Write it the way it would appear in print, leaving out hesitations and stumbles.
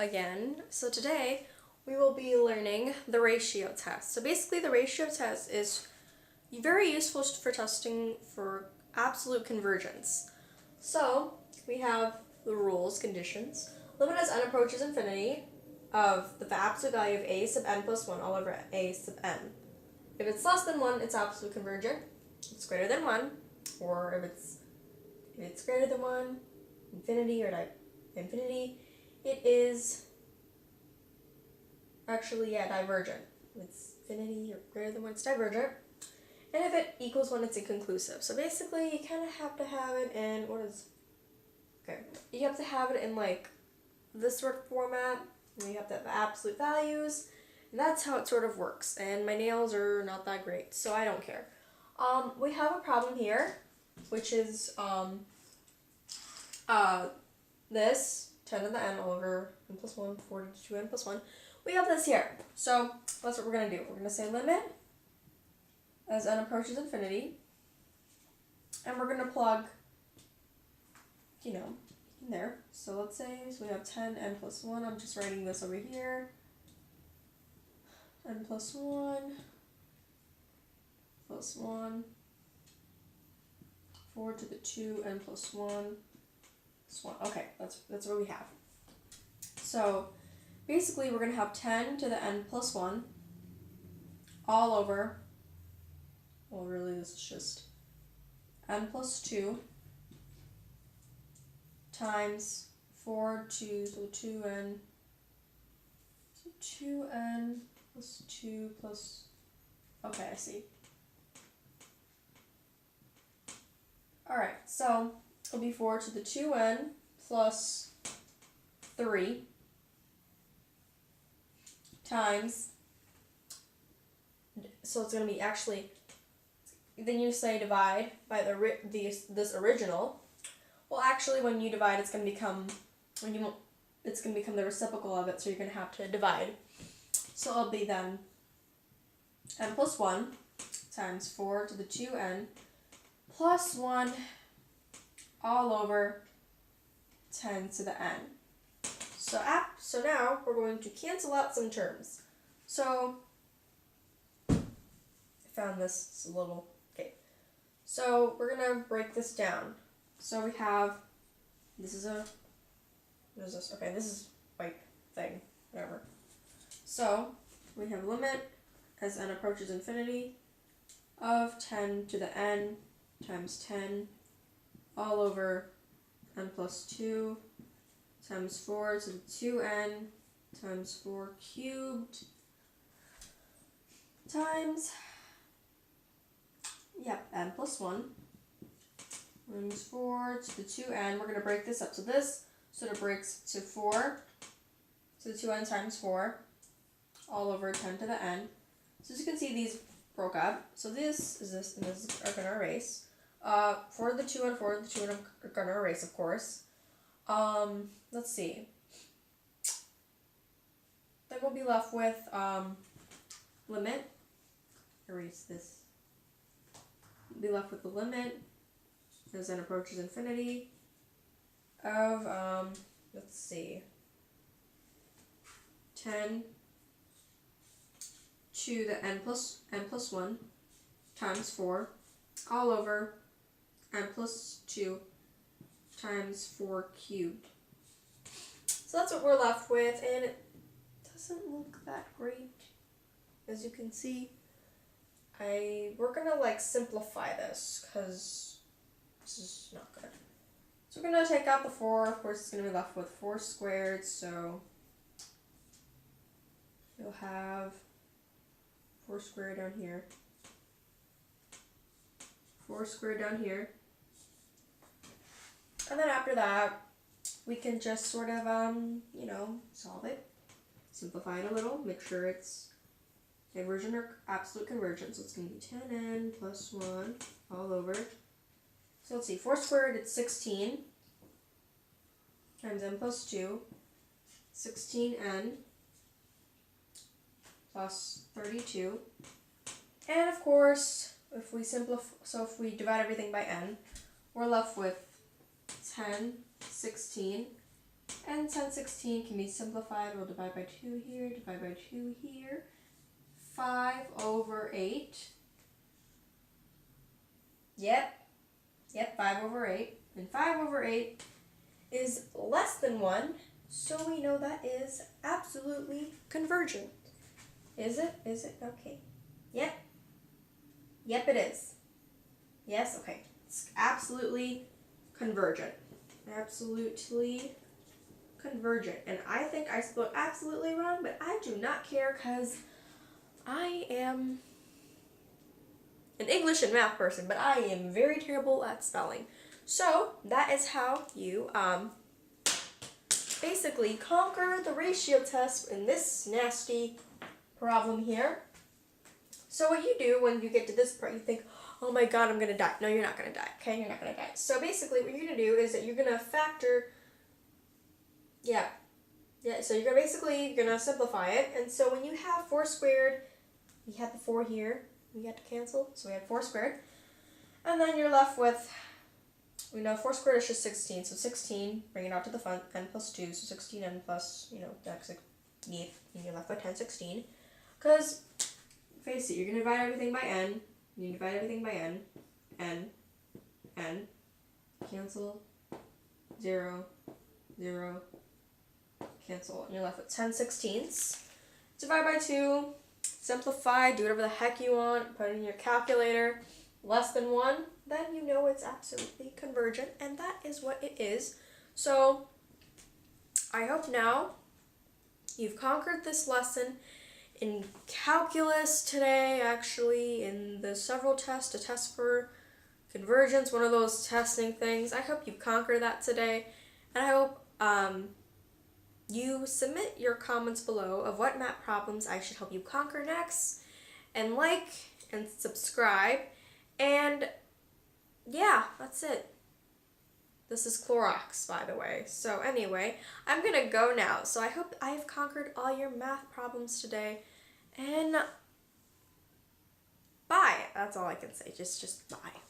again. So today we will be learning the ratio test. So basically the ratio test is very useful for testing for absolute convergence. So we have the rules, conditions. Limit as n approaches infinity of the absolute value of a sub n plus 1 all over a sub n. If it's less than 1, it's absolute convergent. If it's greater than 1, or if it's greater than 1, infinity or infinity, it is actually, divergent. If it's infinity or greater than 1, it's divergent. And if it equals 1, it's inconclusive. So basically, you kind of have to have it in, you have to have it in like this sort of format, and you have to have absolute values, and that's how it sort of works. And my nails are not that great, so I don't care. We have a problem here, which is this 10 to the n all over n plus 1, 4 to 2n plus 1. We have this here. So that's what we're going to do. We're going to say limit as n approaches infinity, and we're going to plug, in there. So let's say, we have 10n plus 1. I'm just writing this over here. n plus 1 plus 1, 4 to the 2, n plus 1 plus 1. Okay, that's what we have. So basically, we're going to have 10 to the n plus 1 all over, well, really, this is just n plus 2 times 4 to the 2n, so 2n plus 2 plus, okay, I see. Alright, so it'll be 4 to the 2n plus 3 times, so it's going to be actually, then you say divide by this original. Well, actually, when you divide, it's going to become the reciprocal of it, so you're going to have to divide. So it'll be then n plus 1 times 4 to the 2n plus 1 all over 10 to the n. So now we're going to cancel out some terms. So I found this a little, okay. So we're going to break this down. So we have, this is white thing, whatever. So we have limit as n approaches infinity of 10 to the n times 10 all over n plus 2 times 4 to the 2n times 4 cubed times, n plus 1 times 4 to the 2n. We're going to break this up. So this sort of breaks to 4 to the 2n times 4 all over 10 to the n. So as you can see, these broke up. So this is this, and this are going to erase. 4 to the 2 and 4 to the 2 are going to erase, of course. Let's see. Then we'll be left with limit. Erase this. We'll be left with the limit as n approaches infinity of, let's see, 10 to the n plus 1 times 4 all over n plus 2 times 4 cubed. So that's what we're left with, and it doesn't look that great, as you can see. We're gonna simplify this, because this is not good. So we're gonna take out the 4, of course it's gonna be left with 4 squared, so you'll have 4 squared down here, 4 squared down here, and then after that, we can just sort of, solve it, simplify it a little, make sure it's divergent or absolute convergence. So it's going to be 10n plus 1 all over. So let's see, 4 squared, it's 16 times n plus 2, 16n plus 32. And of course, if we divide everything by n, we're left with 10, 16, And 10/16 can be simplified. We'll divide by 2 here, divide by 2 here. 5/8. Yep, 5/8. And 5/8 is less than 1, so we know that is absolutely convergent. Is it? Is it? Okay. Yep. Yep, it is. Yes, okay. It's absolutely convergent. Absolutely convergent. And I think I spelled absolutely wrong, but I do not care because I am an English and math person, but I am very terrible at spelling. So that is how you basically conquer the ratio test in this nasty problem here. So what you do when you get to this part, you think, oh my god, I'm gonna die. No, you're not gonna die, okay? You're not gonna die. So basically what you're gonna do is that you're gonna factor, so you're gonna simplify it. And so when you have 4 squared, we had the 4 here, we had to cancel, so we had 4 squared. And then you're left with, we know 4 squared is just 16, so 16, bring it out to the front, n plus 2, so 16n plus, x, and you're left with 10/16. Because, face it, you're going to divide everything by n, you divide everything by n, cancel, 0, 0, cancel, and you're left with 10/16. Divide by 2, simplify, do whatever the heck you want, put it in your calculator, less than 1, then you know it's absolutely convergent, and that is what it is. So, I hope now you've conquered this lesson in calculus today, actually, in the several tests, a test for convergence, one of those testing things. I hope you conquer that today, and I hope you submit your comments below of what math problems I should help you conquer next, and like and subscribe, and yeah, that's it. This is Clorox, by the way. So anyway, I'm gonna go now. So I hope I have conquered all your math problems today, and bye. That's all I can say. Just bye.